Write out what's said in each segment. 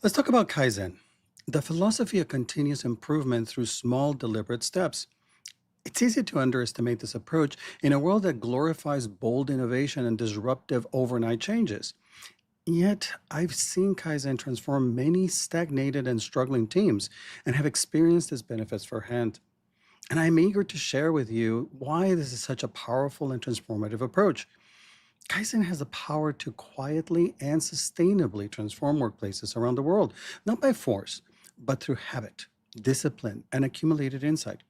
Let's talk about Kaizen, the philosophy of continuous improvement through small, deliberate steps. It's easy to underestimate this approach in a world that glorifies bold innovation and disruptive overnight changes. Yet, I've seen Kaizen transform many stagnated and struggling teams and have experienced its benefits firsthand. And I'm eager to share with you why this is such a powerful and transformative approach. Kaizen has the power to quietly and sustainably transform workplaces around the world, not by force, but through habit, discipline, and accumulated insight.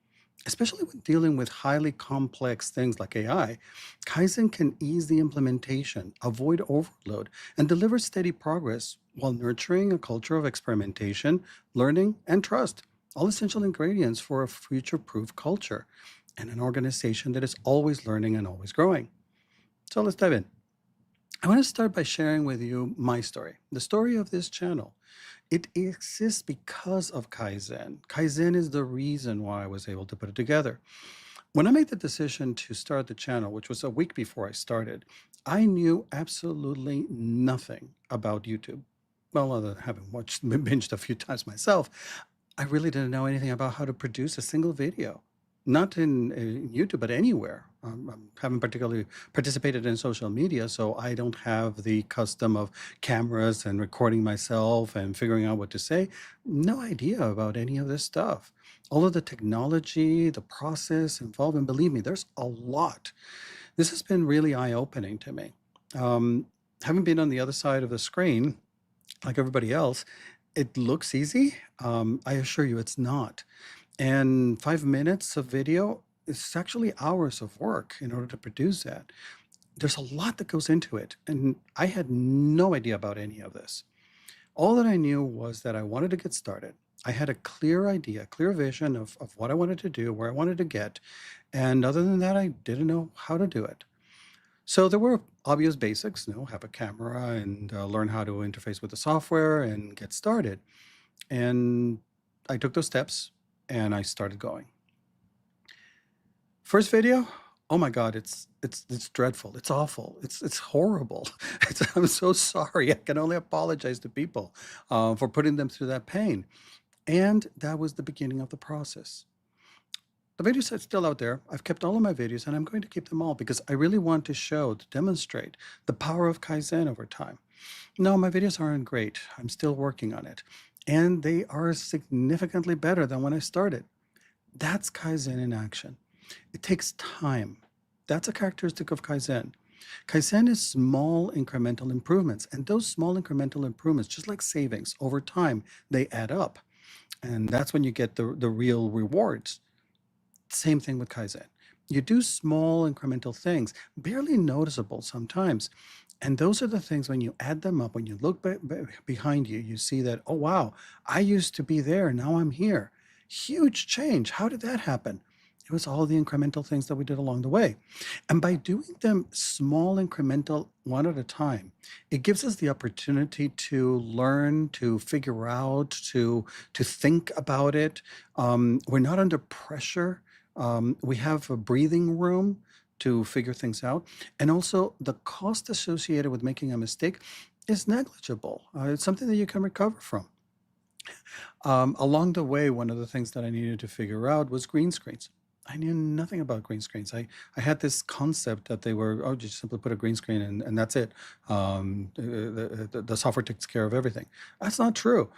Especially when dealing with highly complex things like AI, Kaizen can ease the implementation, avoid overload, and deliver steady progress while nurturing a culture of experimentation, learning, and trust. All essential ingredients for a future proof culture and an organization that is always learning and always growing. So let's dive in. I want to start by sharing with you my story, the story of this channel. It exists because of Kaizen. Kaizen is the reason why I was able to put it together. When I made the decision to start the channel, which was a week before I started, I knew absolutely nothing about YouTube. Well, other than having watched, binged a few times myself, I really didn't know anything about how to produce a single video, not in YouTube, but anywhere. I haven't particularly participated in social media, so I don't have the custom of cameras and recording myself and figuring out what to say. No idea about any of this stuff. All of the technology, the process involved, and believe me, there's a lot. This has been really eye-opening to me. Um, Having been on the other side of the screen, like everybody else, it looks easy. I assure you it's not. And 5 minutes of video is actually hours of work in order to produce that. There's a lot that goes into it. And I had no idea about any of this. All that I knew was that I wanted to get started. I had a clear idea, clear vision of what I wanted to do, where I wanted to get. And other than that, I didn't know how to do it. So there were obvious basics, have a camera and learn how to interface with the software and get started. And I took those steps and I started going. First video, oh my God, it's dreadful. It's awful. It's horrible. I'm so sorry. I can only apologize to people for putting them through that pain. And that was the beginning of the process. The videos are still out there. I've kept all of my videos and I'm going to keep them all because I really want to show, to demonstrate the power of Kaizen over time. No, my videos aren't great. I'm still working on it. And they are significantly better than when I started. That's Kaizen in action. It takes time. That's a characteristic of Kaizen. Kaizen is small incremental improvements, and those small incremental improvements, just like savings, over time, they add up. And that's when you get the real rewards. Same thing with Kaizen. You do small incremental things, barely noticeable sometimes. And those are the things when you add them up, when you look behind you, you see that, oh, wow, I used to be there. Now I'm here. Huge change. How did that happen? It was all the incremental things that we did along the way. And by doing them small, incremental, one at a time, it gives us the opportunity to learn, to figure out, to think about it. We're not under pressure. We have a breathing room to figure things out. And also, the cost associated with making a mistake is negligible. It's something that you can recover from. Along the way, one of the things that I needed to figure out was green screens. I knew nothing about green screens. I had this concept that they were, oh, just simply put a green screen and that's it. The software takes care of everything. That's not true.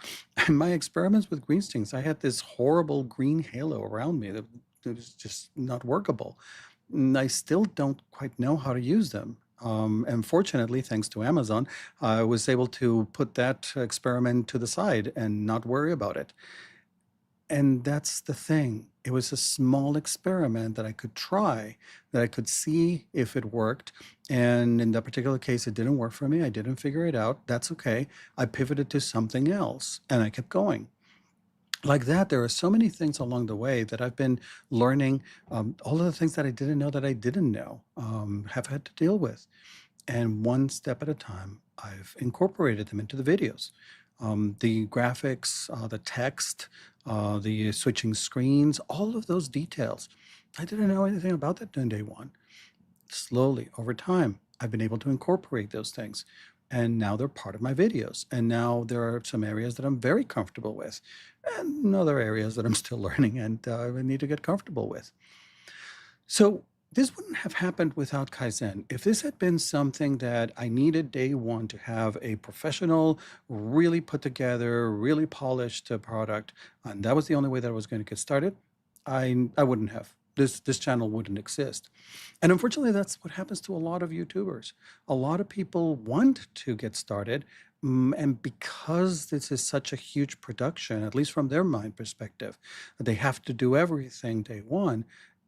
In my experiments with green screens, I had this horrible green halo around me that was just not workable. And I still don't quite know how to use them. And fortunately, thanks to Amazon, I was able to put that experiment to the side and not worry about it. And that's the thing. It was a small experiment that I could try, that I could see if it worked. And in that particular case, it didn't work for me. I didn't figure it out. That's okay. I pivoted to something else and I kept going. Like that, there are so many things along the way that I've been learning. All of the things that I didn't know that I didn't know, have had to deal with. And one step at a time, I've incorporated them into the videos. The graphics, the text, the switching screens, all of those details. I didn't know anything about that on day one. Slowly, over time, I've been able to incorporate those things. And now they're part of my videos. And now there are some areas that I'm very comfortable with, and other areas that I'm still learning and I need to get comfortable with. So this wouldn't have happened without Kaizen. If this had been something that I needed day one to have a professional, really put together, really polished product, and that was the only way that I was going to get started, I wouldn't have. This channel wouldn't exist. And unfortunately, that's what happens to a lot of YouTubers. A lot of people want to get started, and because this is such a huge production, at least from their mind perspective, they have to do everything day one.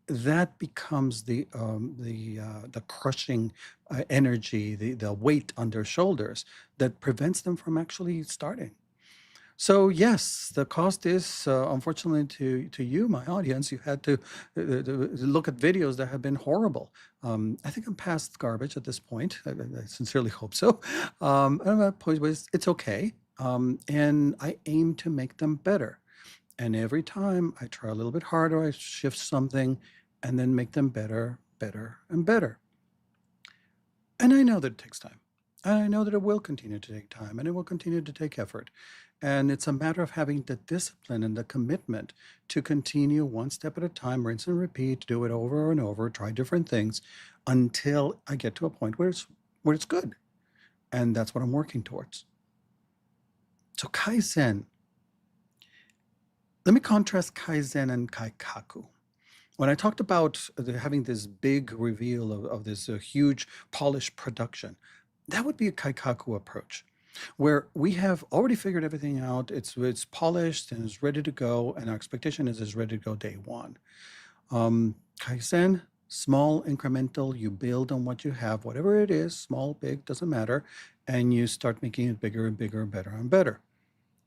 That becomes the crushing energy, the weight on their shoulders that prevents them from actually starting. So yes, the cost is unfortunately to you, my audience. You had to look at videos that have been horrible. I think I'm past garbage at this point. I sincerely hope so. I'm at a point where it's okay, and I aim to make them better. And every time I try a little bit harder, I shift something, and then make them better, better, and better. And I know that it takes time. And I know that it will continue to take time and it will continue to take effort. And it's a matter of having the discipline and the commitment to continue one step at a time, rinse and repeat, do it over and over, try different things until I get to a point where it's good. And that's what I'm working towards. So Kaizen, let me contrast Kaizen and Kaikaku. When I talked about having this big reveal of this huge polished production, that would be a Kaikaku approach, where we have already figured everything out. It's polished and it's ready to go, and our expectation is it's ready to go day one. Kaizen, small, incremental. You build on what you have, whatever it is, small, big, doesn't matter, and you start making it bigger and bigger and better and better.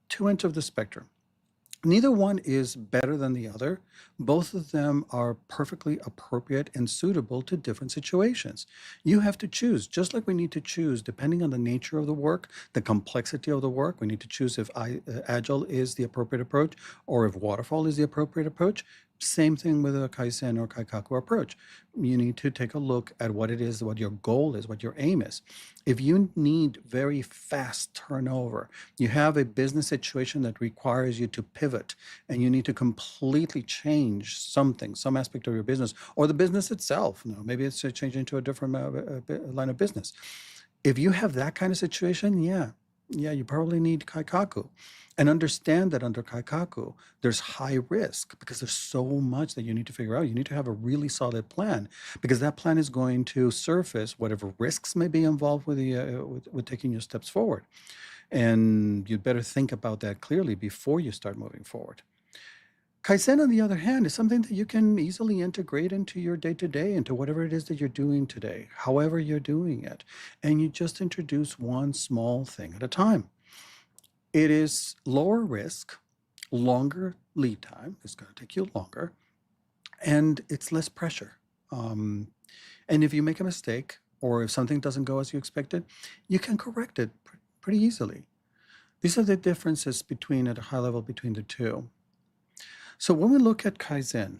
Two ends of the spectrum. Neither one is better than the other. Both of them are perfectly appropriate and suitable to different situations. You have to choose, just like we need to choose, depending on the nature of the work, the complexity of the work. We need to choose if Agile is the appropriate approach or if Waterfall is the appropriate approach. Same thing with a Kaizen or Kaikaku approach. You need to take a look at what it is, what your goal is, what your aim is. If you need very fast turnover, you have a business situation that requires you to pivot and you need to completely change something, some aspect of your business or the business itself. Maybe it's changing to a different line of business. If you have that kind of situation, yeah, you probably need Kaikaku. And understand that under Kaikaku, there's high risk because there's so much that you need to figure out. You need to have a really solid plan because that plan is going to surface whatever risks may be involved with with taking your steps forward. And you'd better think about that clearly before you start moving forward. Kaizen, on the other hand, is something that you can easily integrate into your day to day, into whatever it is that you're doing today, however you're doing it. And you just introduce one small thing at a time. It is lower risk, longer lead time. It's going to take you longer, and it's less pressure. Um, and if you make a mistake or if something doesn't go as you expected, you can correct it pretty easily. These are the differences between, at a high level, between the two. So when we look at Kaizen,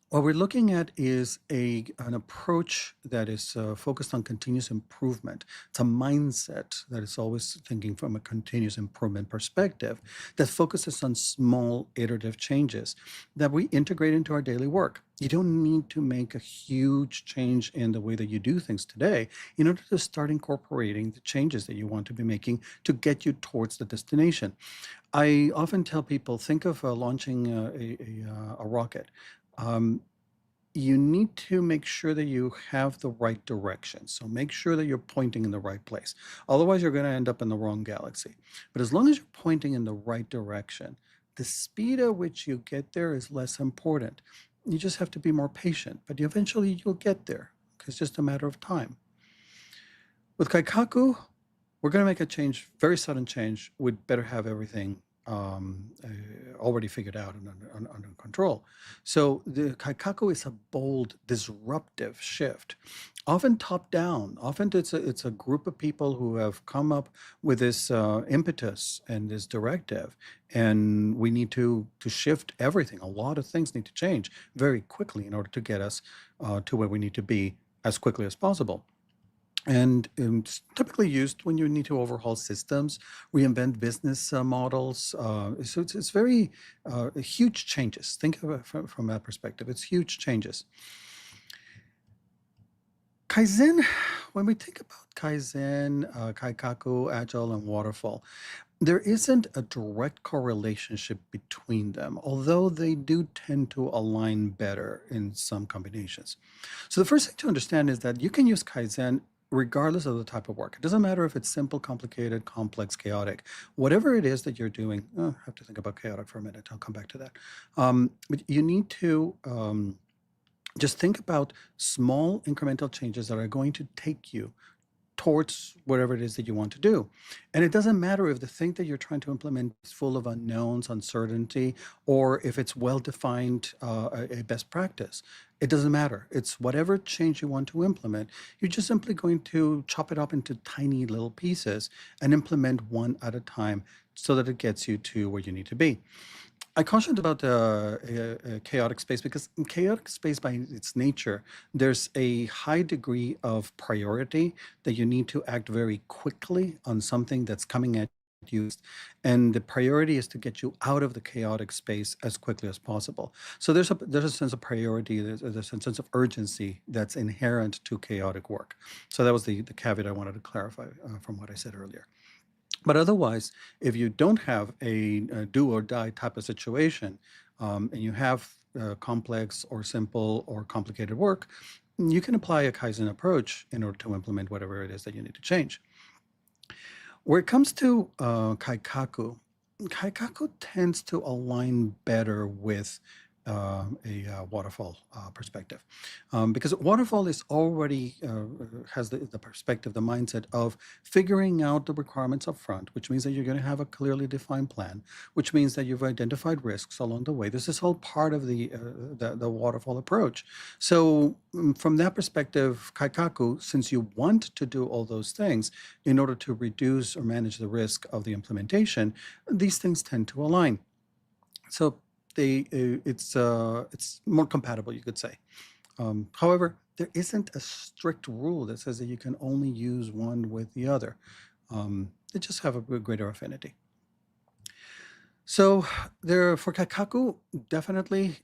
what we're looking at is an approach that is focused on continuous improvement. It's a mindset that is always thinking from a continuous improvement perspective that focuses on small iterative changes that we integrate into our daily work. You don't need to make a huge change in the way that you do things today in order to start incorporating the changes that you want to be making to get you towards the destination. I often tell people, think of launching a rocket. Um, you need to make sure that you have the right direction. So make sure that you're pointing in the right place. Otherwise, you're going to end up in the wrong galaxy. But as long as you're pointing in the right direction, the speed at which you get there is less important. You just have to be more patient, but eventually you'll get there. It's just a matter of time. With Kaikaku, we're going to make a change, very sudden change. We'd better have everything already figured out and under control. So the Kaikaku is a bold, disruptive shift, often top down. Often it's a group of people who have come up with this impetus and this directive, and we need to shift everything. A lot of things need to change very quickly in order to get us to where we need to be as quickly as possible. And it's typically used when you need to overhaul systems, reinvent business models. So it's very huge changes. Think of it from that perspective. It's huge changes. Kaizen, when we think about Kaizen, Kaikaku, Agile, and Waterfall, there isn't a direct correlation between them, although they do tend to align better in some combinations. So the first thing to understand is that you can use Kaizen regardless of the type of work. It doesn't matter if it's simple, complicated, complex, chaotic. Whatever it is that you're doing, I have to think about chaotic for a minute. I'll come back to that. But you need to just think about small incremental changes that are going to take you towards whatever it is that you want to do. And it doesn't matter if the thing that you're trying to implement is full of unknowns, uncertainty, or if it's well defined, a best practice. It doesn't matter. It's whatever change you want to implement. You're just simply going to chop it up into tiny little pieces and implement one at a time so that it gets you to where you need to be. I cautioned about chaotic space because in chaotic space, by its nature, there's a high degree of priority that you need to act very quickly on something that's coming at you. And the priority is to get you out of the chaotic space as quickly as possible. So there's a sense of priority, there's a sense of urgency that's inherent to chaotic work. So that was the caveat I wanted to clarify from what I said earlier. But otherwise, if you don't have a do or die type of situation, and you have complex or simple or complicated work, you can apply a Kaizen approach in order to implement whatever it is that you need to change. Where it comes to Kaikaku, Kaikaku tends to align better with a waterfall perspective, because waterfall is already has the perspective, the mindset of figuring out the requirements up front, which means that you're going to have a clearly defined plan, which means that you've identified risks along the way. This is all part of the waterfall approach. So from that perspective, Kaikaku, since you want to do all those things in order to reduce or manage the risk of the implementation, these things tend to align. So it's more compatible, you could say. However, there isn't a strict rule that says that you can only use one with the other. They just have a greater affinity. So there for Kaikaku, definitely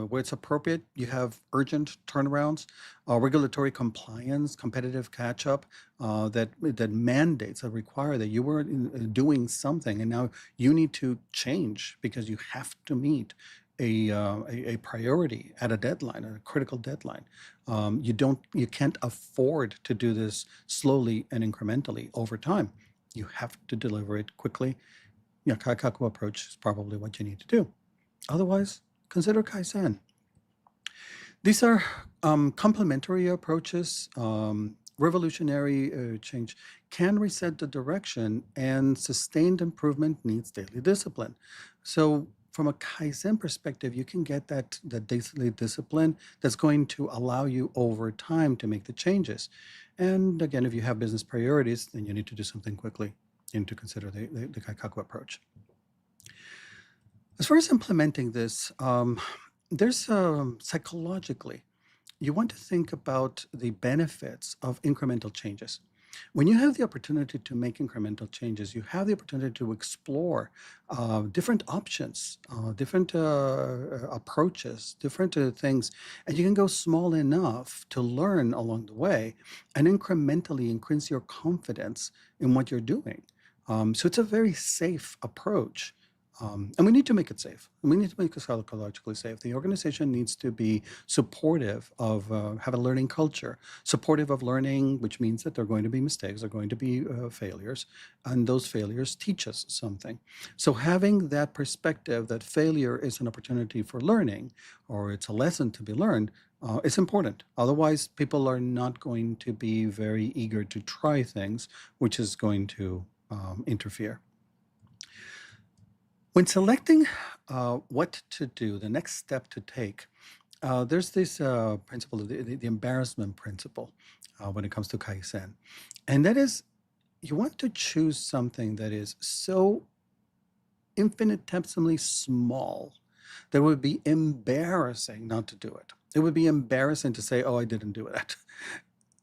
where it's appropriate, you have urgent turnarounds, regulatory compliance, competitive catch-up that mandates that require that you were doing something and now you need to change because you have to meet a priority at a deadline, a critical deadline. You can't afford to do this slowly and incrementally over time. You have to deliver it quickly. Yeah, Kaikaku approach is probably what you need to do. Otherwise, consider Kaizen. These are complementary approaches. Revolutionary change can reset the direction, and sustained improvement needs daily discipline. So, from a Kaizen perspective, you can get that daily discipline that's going to allow you over time to make the changes. And again, if you have business priorities, then you need to do something quickly. You need to consider the Kaikaku approach. As far as implementing this, there's psychologically, you want to think about the benefits of incremental changes. When you have the opportunity to make incremental changes, you have the opportunity to explore different options, different approaches, different things, and you can go small enough to learn along the way and incrementally increase your confidence in what you're doing. So it's a very safe approach. And we need to make it safe. And we need to make it psychologically safe. The organization needs to be supportive of, have a learning culture, supportive of learning, which means that there are going to be mistakes, there are going to be failures, and those failures teach us something. So having that perspective that failure is an opportunity for learning, or it's a lesson to be learned, is important. Otherwise, people are not going to be very eager to try things, which is going to interfere. When selecting what to do, the next step to take, there's this principle, the embarrassment principle, when it comes to Kaizen. And that is, you want to choose something that is so infinitesimally small that it would be embarrassing not to do it. It would be embarrassing to say, oh, I didn't do it.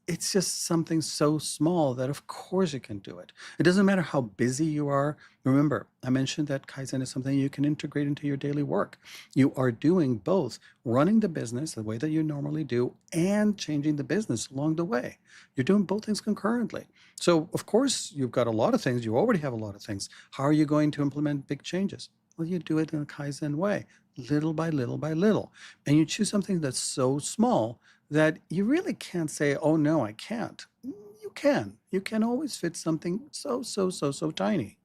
it's just something so small that of course you can do it. It doesn't matter how busy you are. Remember, I mentioned that Kaizen is something you can integrate into your daily work. You are doing both, running the business the way that you normally do and changing the business along the way. You're doing both things concurrently. So, of course, you've got a lot of things. You already have a lot of things. How are you going to implement big changes? Well, you do it in a Kaizen way, little by little by little. And you choose something that's so small that you really can't say, oh, no, I can't. You can. You can always fit something so tiny.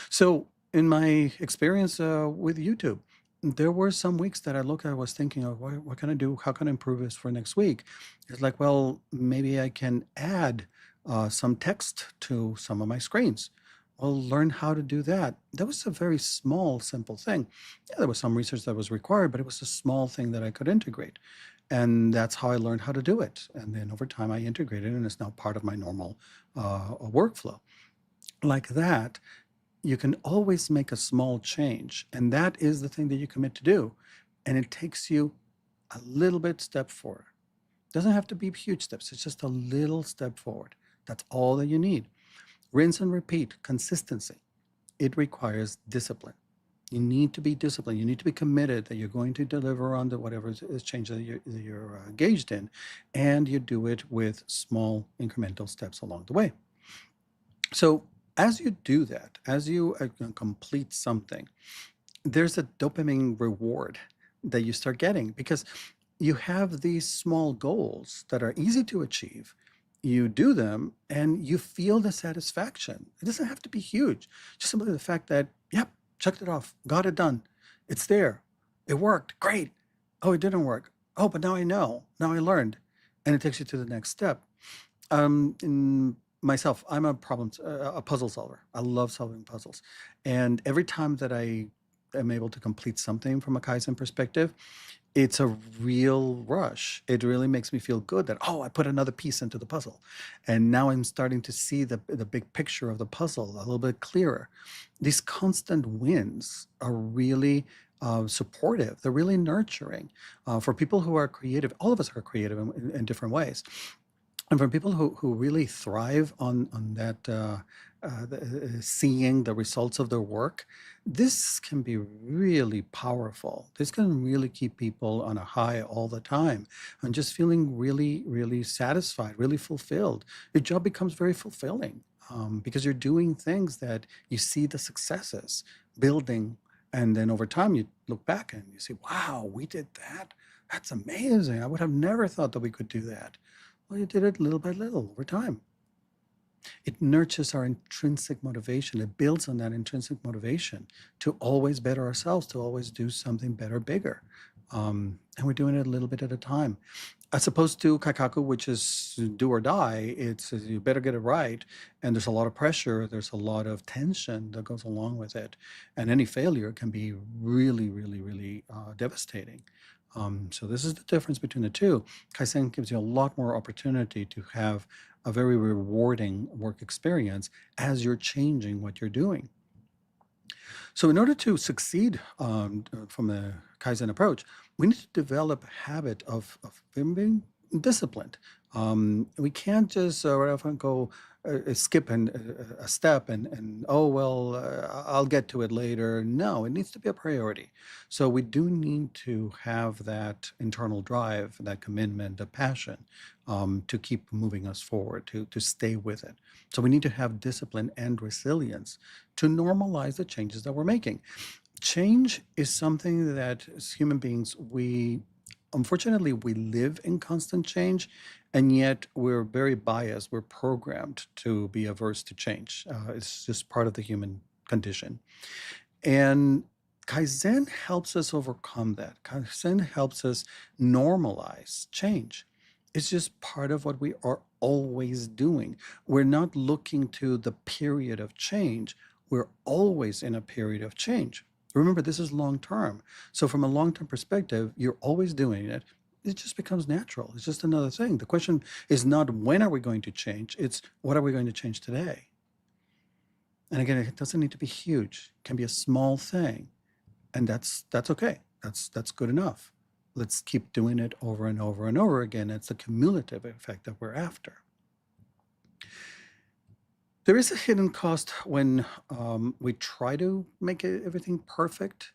So, in my experience with YouTube, there were some weeks that I looked at, I was thinking of what can I do? How can I improve this for next week? It's like, well, maybe I can add some text to some of my screens. Well, learn how to do that. That was a very small, simple thing. Yeah, there was some research that was required, but it was a small thing that I could integrate. And that's how I learned how to do it. And then over time, I integrated it, and it's now part of my normal workflow. Like that, you can always make a small change. And that is the thing that you commit to do. And it takes you a little bit step forward. Doesn't have to be huge steps, it's just a little step forward. That's all that you need. Rinse and repeat, consistency. It requires discipline. You need to be disciplined. You need to be committed that you're going to deliver on the whatever is change that you're engaged in, and you do it with small incremental steps along the way. So as you do that, as you complete something, there's a dopamine reward that you start getting because you have these small goals that are easy to achieve. You do them and you feel the satisfaction. It doesn't have to be huge. Just simply the fact that, yep, checked it off, got it done. It's there. It worked. Great. Oh, it didn't work. Oh, but now I know. Now I learned. And it takes you to the next step. In myself, I'm a puzzle solver. I love solving puzzles. And every time that I am able to complete something from a Kaizen perspective, it's a real rush. It really makes me feel good that, oh, I put another piece into the puzzle. And now I'm starting to see the big picture of the puzzle a little bit clearer. These constant wins are really supportive. They're really nurturing for people who are creative. All of us are creative in different ways. And for people who really thrive on that, seeing the results of their work, this can be really powerful. This can really keep people on a high all the time and just feeling really, really satisfied, really fulfilled. Your job becomes very fulfilling because you're doing things that you see the successes building. And then over time, you look back and you say, wow, we did that. That's amazing. I would have never thought that we could do that. Well, you did it little by little over time. It nurtures our intrinsic motivation. It builds on that intrinsic motivation to always better ourselves, to always do something better, bigger. And we're doing it a little bit at a time. As opposed to Kaikaku, which is do or die, it's you better get it right. And there's a lot of pressure, there's a lot of tension that goes along with it. And any failure can be really, really, really devastating. So this is the difference between the two. Kaizen gives you a lot more opportunity to have a very rewarding work experience as you're changing what you're doing. So, in order to succeed from the Kaizen approach, we need to develop a habit of being disciplined. We can't just right off and go skip a step and oh well I'll get to it later. No, it needs to be a priority. So we do need to have that internal drive, that commitment, the passion to keep moving us forward, to stay with it. So we need to have discipline and resilience to normalize the changes that we're making. Change is something that as human beings, we unfortunately we live in constant change, and yet we're very biased. We're programmed to be averse to change. It's just part of the human condition. And Kaizen helps us overcome that. Kaizen helps us normalize change. It's just part of what we are always doing. We're not looking to the period of change. We're always in a period of change. Remember, this is long term. So, from a long term perspective, you're always doing it. It just becomes natural. It's just another thing. The question is not when are we going to change, it's what are we going to change today? And again, it doesn't need to be huge. It can be a small thing, and that's okay. That's good enough. Let's keep doing it over and over and over again. It's the cumulative effect that we're after. There is a hidden cost when we try to make everything perfect.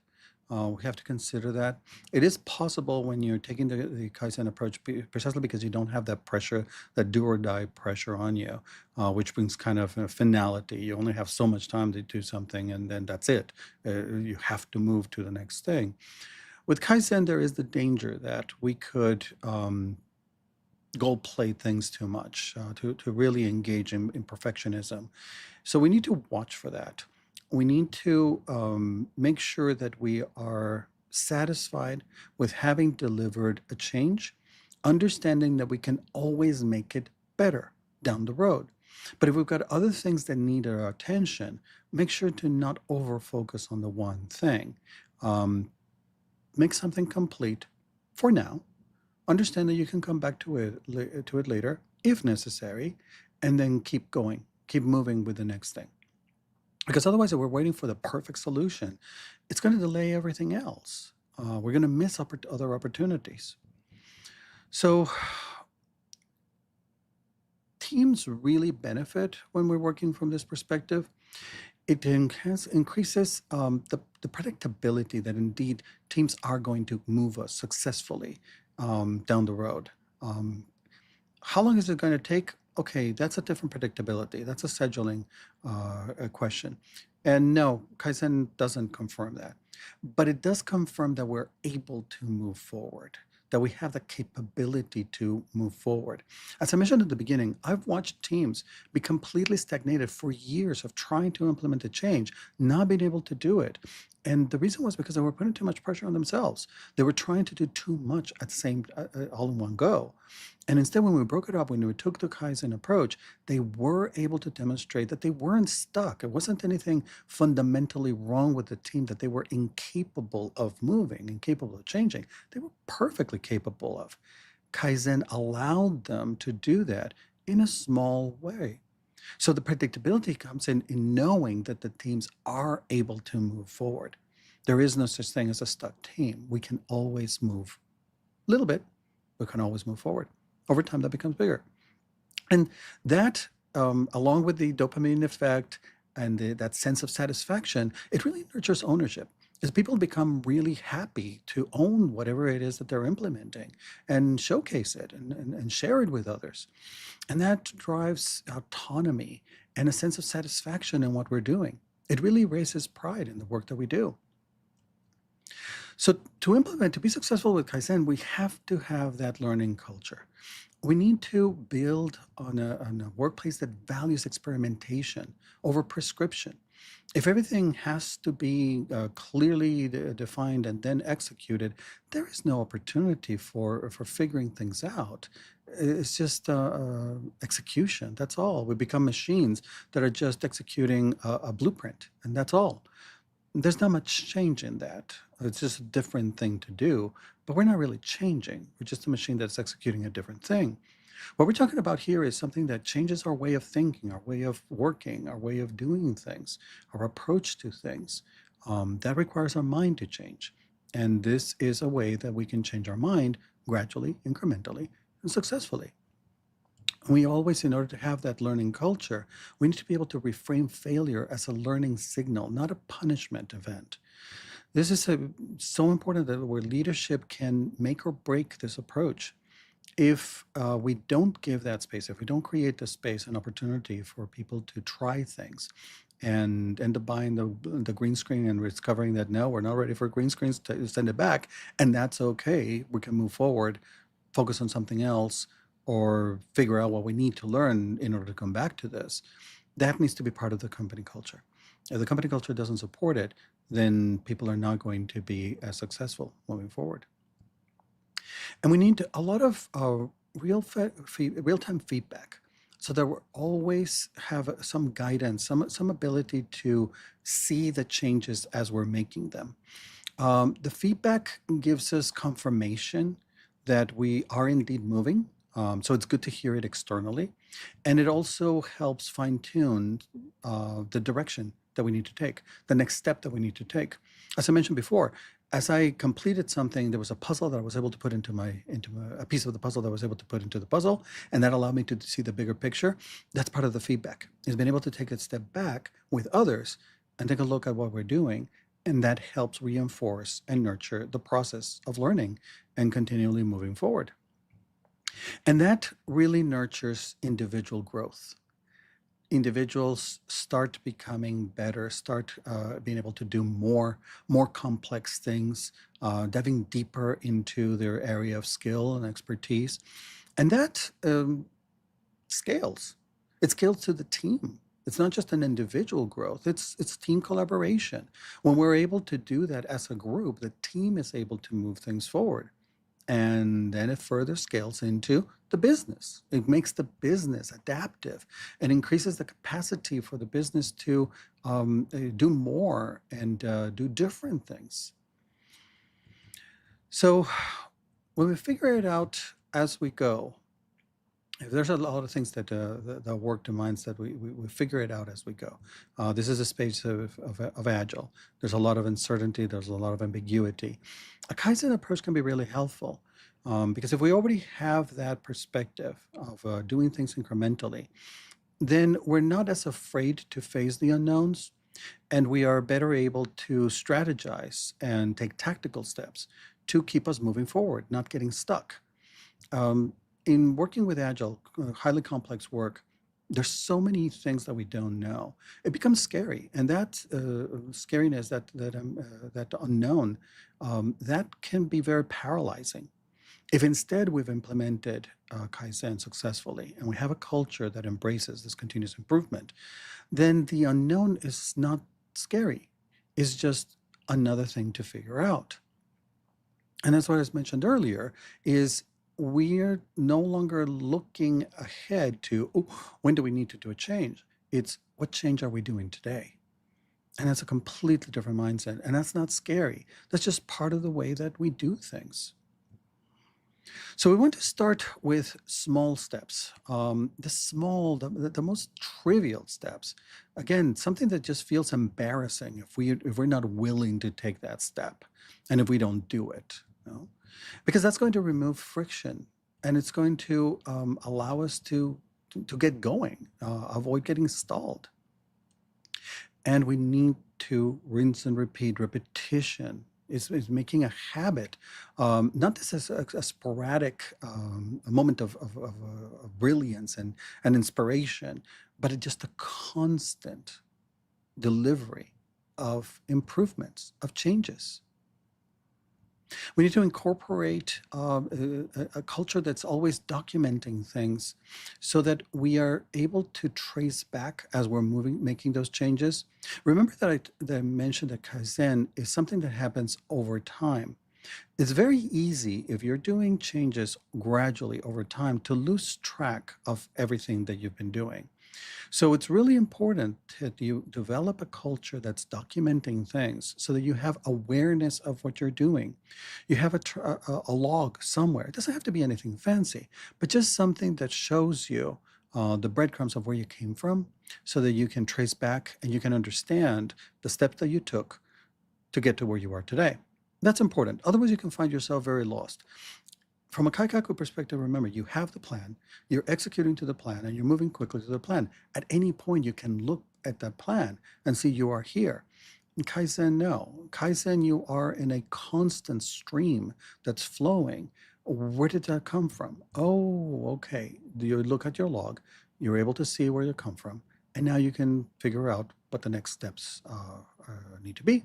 We have to consider that. It is possible when you're taking the Kaizen approach, precisely because you don't have that pressure, that do or die pressure on you, which brings kind of a finality. You only have so much time to do something, and then that's it. You have to move to the next thing. With Kaizen, there is the danger that we could gold plate things too much, to really engage in perfectionism. So we need to watch for that. We need to make sure that we are satisfied with having delivered a change, understanding that we can always make it better down the road. But if we've got other things that need our attention, make sure to not over focus on the one thing. Um, Make something complete for now. Understand that you can come back to it later if necessary, and then keep going, keep moving with the next thing. Because otherwise, if we're waiting for the perfect solution, it's going to delay everything else. We're going to miss other opportunities. So teams really benefit when we're working from this perspective. It increases the predictability that indeed teams are going to move us successfully down the road. Um, how long is it going to take? Okay, that's a different predictability. That's a scheduling a question. And no, Kaizen doesn't confirm that. But it does confirm that we're able to move forward, that we have the capability to move forward. As I mentioned at the beginning, I've watched teams be completely stagnated for years of trying to implement a change, not being able to do it. And the reason was because they were putting too much pressure on themselves. They were trying to do too much at the same all in one go. And instead, when we broke it up, when we took the Kaizen approach, they were able to demonstrate that they weren't stuck. It wasn't anything fundamentally wrong with the team, that they were incapable of moving, incapable of changing. They were perfectly capable of. Kaizen allowed them to do that in a small way. So the predictability comes in knowing that the teams are able to move forward. There is no such thing as a stuck team. We can always move a little bit, we can always move forward. Over time, that becomes bigger. And that, along with the dopamine effect and that sense of satisfaction, it really nurtures ownership. As people become really happy to own whatever it is that they're implementing and showcase it and share it with others. And that drives autonomy and a sense of satisfaction in what we're doing. It really raises pride in the work that we do. So to be successful with Kaizen, we have to have that learning culture. We need to build on a workplace that values experimentation over prescription. If everything has to be clearly defined and then executed, there is no opportunity for figuring things out. It's just execution. That's all. We become machines that are just executing a blueprint, and that's all. There's not much change in that. It's just a different thing to do, but we're not really changing. We're just a machine that's executing a different thing. What we're talking about here is something that changes our way of thinking, our way of working, our way of doing things, our approach to things. That requires our mind to change. And this is a way that we can change our mind gradually, incrementally, and successfully. We always, in order to have that learning culture, we need to be able to reframe failure as a learning signal, not a punishment event. This is so important that where leadership can make or break this approach. If we don't give that space, if we don't create the space and opportunity for people to try things and end up buying the green screen and discovering that no, we're not ready for green screens, to send it back, and that's okay, we can move forward, focus on something else, or figure out what we need to learn in order to come back to this. That needs to be part of the company culture. If the company culture doesn't support it, then people are not going to be as successful moving forward. And we need a lot of real-time feedback so that we always have some guidance, some ability to see the changes as we're making them. The feedback gives us confirmation that we are indeed moving. So it's good to hear it externally. And it also helps fine tune the direction that we need to take, the next step that we need to take. As I mentioned before, As I completed something, there was a puzzle that I was able to put a piece of the puzzle that I was able to put into the puzzle, and that allowed me to see the bigger picture. That's part of the feedback, is being able to take a step back with others and take a look at what we're doing, and that helps reinforce and nurture the process of learning and continually moving forward. And that really nurtures individual growth. Individuals start becoming better, start being able to do more complex things, diving deeper into their area of skill and expertise, and that scales. It scales to the team. It's not just an individual growth, it's team collaboration. When we're able to do that as a group, the team is able to move things forward. And then it further scales into the business. It makes the business adaptive and increases the capacity for the business to do more and do different things. So when we figure it out as we go, there's a lot of things that work to minds that we figure it out as we go. This is a space of Agile. There's a lot of uncertainty. There's a lot of ambiguity. A Kaizen approach can be really helpful because if we already have that perspective of doing things incrementally, then we're not as afraid to face the unknowns, and we are better able to strategize and take tactical steps to keep us moving forward, not getting stuck. Um, in working with Agile, highly complex work, there's so many things that we don't know. It becomes scary, and that scariness, that unknown, that can be very paralyzing. If instead we've implemented Kaizen successfully, and we have a culture that embraces this continuous improvement, then the unknown is not scary. It's just another thing to figure out. And that's what I was mentioned earlier, is we're no longer looking ahead to, oh, when do we need to do a change? It's what change are we doing today? And that's a completely different mindset. And that's not scary. That's just part of the way that we do things. So we want to start with small steps, the most trivial steps. Again, something that just feels embarrassing if we're not willing to take that step, and if we don't do it, because that's going to remove friction, and it's going to allow us to get going, avoid getting stalled. And we need to rinse and repeat. Repetition is making a habit, not just as a sporadic a moment of brilliance and inspiration, but it's just a constant delivery of improvements, of changes. We need to incorporate a culture that's always documenting things so that we are able to trace back as we're making those changes. Remember that I mentioned that Kaizen is something that happens over time. It's very easy if you're doing changes gradually over time to lose track of everything that you've been doing. So it's really important that you develop a culture that's documenting things so that you have awareness of what you're doing. You have a log somewhere. It doesn't have to be anything fancy, but just something that shows you the breadcrumbs of where you came from so that you can trace back and you can understand the steps that you took to get to where you are today. That's important. Otherwise, you can find yourself very lost. From a Kaikaku perspective, remember, you have the plan, you're executing to the plan, and you're moving quickly to the plan. At any point, you can look at that plan and see you are here. In Kaizen, no. Kaizen, you are in a constant stream that's flowing. Where did that come from? Oh, okay. You look at your log, you're able to see where you come from, and now you can figure out what the next steps need to be.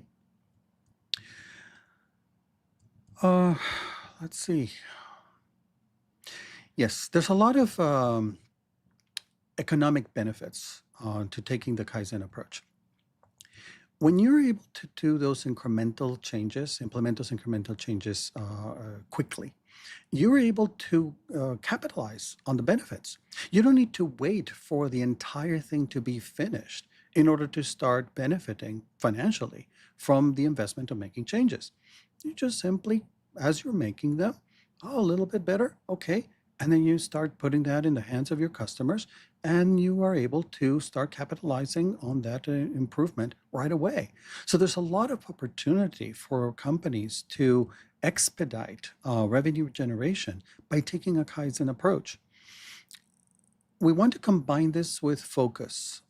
Uh, let's see. Yes, there's a lot of economic benefits to taking the Kaizen approach. When you're able to do those incremental changes, implement those incremental changes quickly, you're able to capitalize on the benefits. You don't need to wait for the entire thing to be finished in order to start benefiting financially from the investment of making changes. You just simply, as you're making them, oh, a little bit better, okay. And then you start putting that in the hands of your customers, and you are able to start capitalizing on that improvement right away. So there's a lot of opportunity for companies to expedite revenue generation by taking a Kaizen approach. We want to combine this with focus.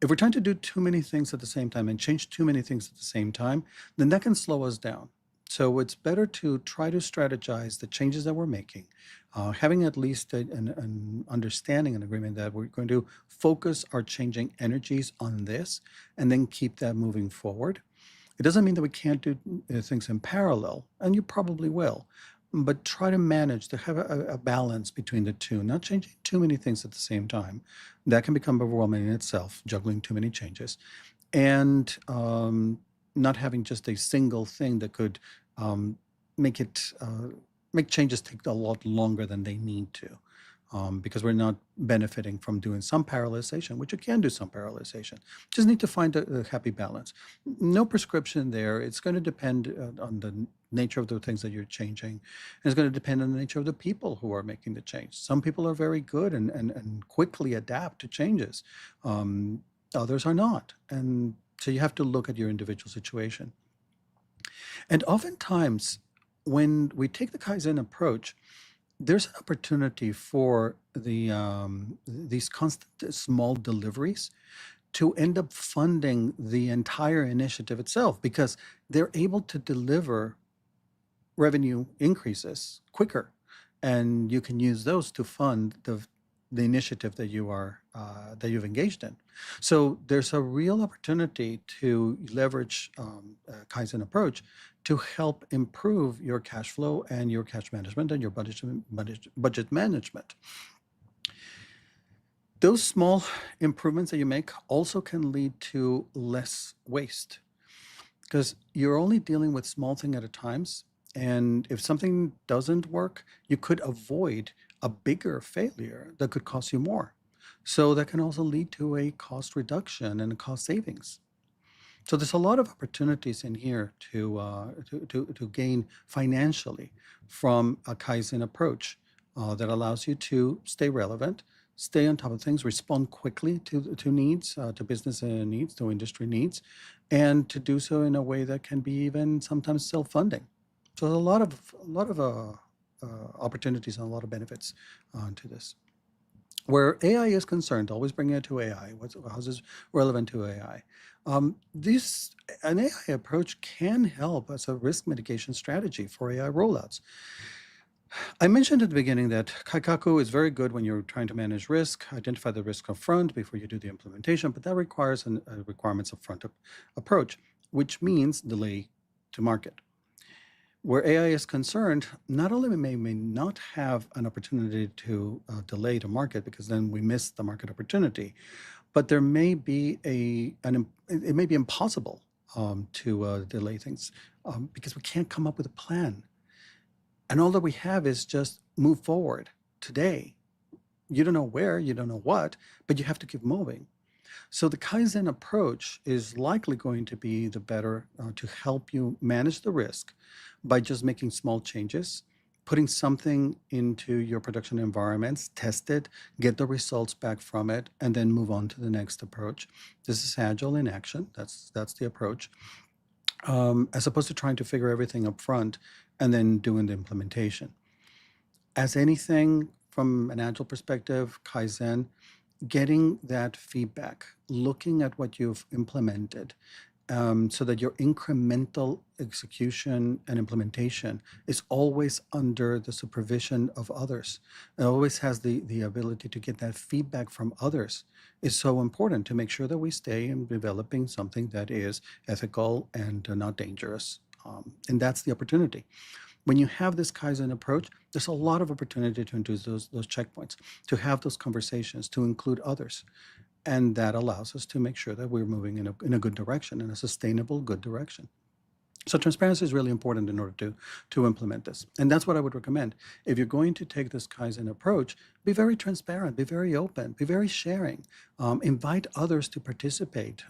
If we're trying to do too many things at the same time and change too many things at the same time, then that can slow us down. So it's better to try to strategize the changes that we're making, having at least an understanding and agreement that we're going to focus our changing energies on this and then keep that moving forward. It doesn't mean that we can't do things in parallel, and you probably will, but try to manage to have a balance between the two, not changing too many things at the same time. That can become overwhelming in itself, juggling too many changes, and not having just a single thing that could um, make it make changes take a lot longer than they need to. Because we're not benefiting from doing some parallelization, which you can do some parallelization. Just need to find a happy balance. No prescription there. It's going to depend on the nature of the things that you're changing. And it's going to depend on the nature of the people who are making the change. Some people are very good and quickly adapt to changes. Others are not. And so you have to look at your individual situation. And oftentimes, when we take the Kaizen approach, there's an opportunity for these constant small deliveries to end up funding the entire initiative itself because they're able to deliver revenue increases quicker, and you can use those to fund the initiative that that you've engaged in. So there's a real opportunity to leverage Kaizen approach to help improve your cash flow and your cash management and your budget management. Those small improvements that you make also can lead to less waste because you're only dealing with small thing at a times. And if something doesn't work, you could avoid a bigger failure that could cost you more. So that can also lead to a cost reduction and cost savings. So there's a lot of opportunities in here to gain financially from a Kaizen approach that allows you to stay relevant, stay on top of things, respond quickly to needs, to business needs, to industry needs, and to do so in a way that can be even sometimes self-funding. So there's a lot of opportunities and a lot of benefits to this. Where AI is concerned, always bringing it to AI. How's this relevant to AI? This an AI approach can help as a risk mitigation strategy for AI rollouts. I mentioned at the beginning that Kaikaku is very good when you're trying to manage risk, identify the risk up front before you do the implementation, but that requires a requirements upfront approach, which means delay to market. Where AI is concerned, not only may not have an opportunity to delay to market because then we miss the market opportunity, but there may be it may be impossible to delay things because we can't come up with a plan. And all that we have is just move forward today. You don't know where, you don't know what, but you have to keep moving. So the Kaizen approach is likely going to be the better to help you manage the risk by just making small changes, putting something into your production environments, test it, get the results back from it, and then move on to the next approach. This is agile in action. That's the approach. As opposed to trying to figure everything up front and then doing the implementation. As anything from an agile perspective, Kaizen, getting that feedback, looking at what you've implemented, so that your incremental execution and implementation is always under the supervision of others. It always has the ability to get that feedback from others is so important to make sure that we stay in developing something that is ethical and not dangerous. And that's the opportunity. When you have this Kaizen approach, there's a lot of opportunity to introduce those checkpoints, to have those conversations, to include others. And that allows us to make sure that we're moving in a good direction, in a sustainable, good direction. So transparency is really important in order to implement this. And that's what I would recommend. If you're going to take this Kaizen approach, be very transparent, be very open, be very sharing, invite others to participate,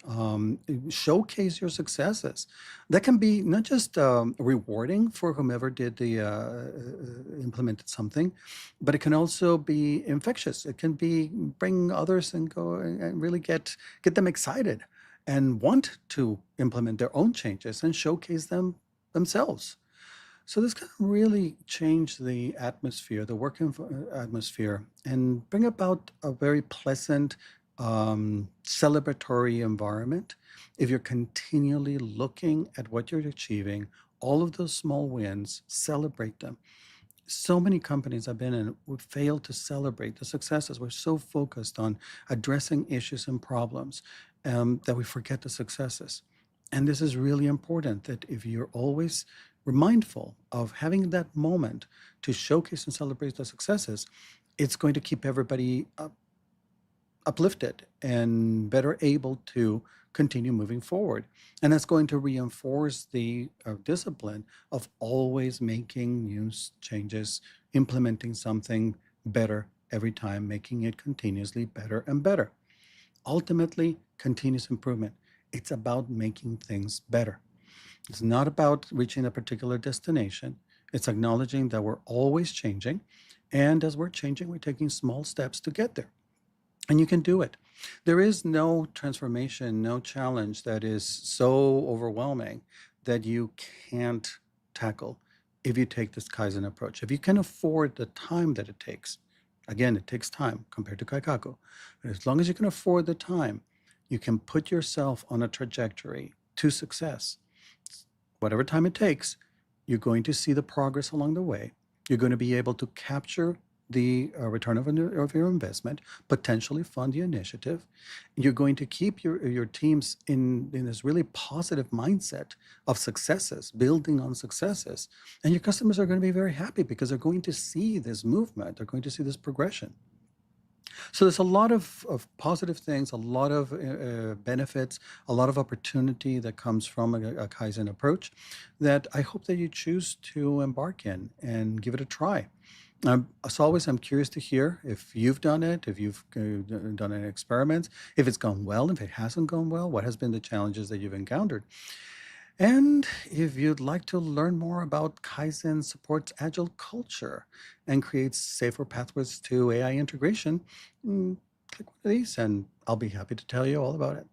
showcase your successes. That can be not just rewarding for whomever did the implemented something, but it can also be infectious. It can be bring others and go and really get them excited and want to implement their own changes and showcase them themselves. So this can really change the atmosphere, the atmosphere, and bring about a very pleasant, celebratory environment. If you're continually looking at what you're achieving, all of those small wins, celebrate them. So many companies I've been in would fail to celebrate the successes. We're so focused on addressing issues and problems that we forget the successes. And this is really important that if you're always mindful of having that moment to showcase and celebrate the successes, it's going to keep everybody uplifted and better able to continue moving forward. And that's going to reinforce the discipline of always making new changes, implementing something better every time, making it continuously better and better. Ultimately, continuous improvement. It's about making things better. It's not about reaching a particular destination. It's acknowledging that we're always changing. And as we're changing, we're taking small steps to get there. And you can do it. There is no transformation, no challenge that is so overwhelming that you can't tackle if you take this Kaizen approach. If you can afford the time that it takes, again, it takes time compared to Kaikaku, but as long as you can afford the time, you can put yourself on a trajectory to success. Whatever time it takes, you're going to see the progress along the way. You're going to be able to capture the return of your investment, potentially fund the initiative. You're going to keep your teams in this really positive mindset of successes, building on successes. And your customers are going to be very happy because they're going to see this movement, they're going to see this progression. So there's a lot of positive things, a lot of benefits, a lot of opportunity that comes from a Kaizen approach that I hope that you choose to embark in and give it a try. As always, I'm curious to hear if you've done it, if you've done any experiments, if it's gone well, if it hasn't gone well, what has been the challenges that you've encountered. And if you'd like to learn more about Kaizen supports agile culture and creates safer pathways to AI integration, click one of these and I'll be happy to tell you all about it.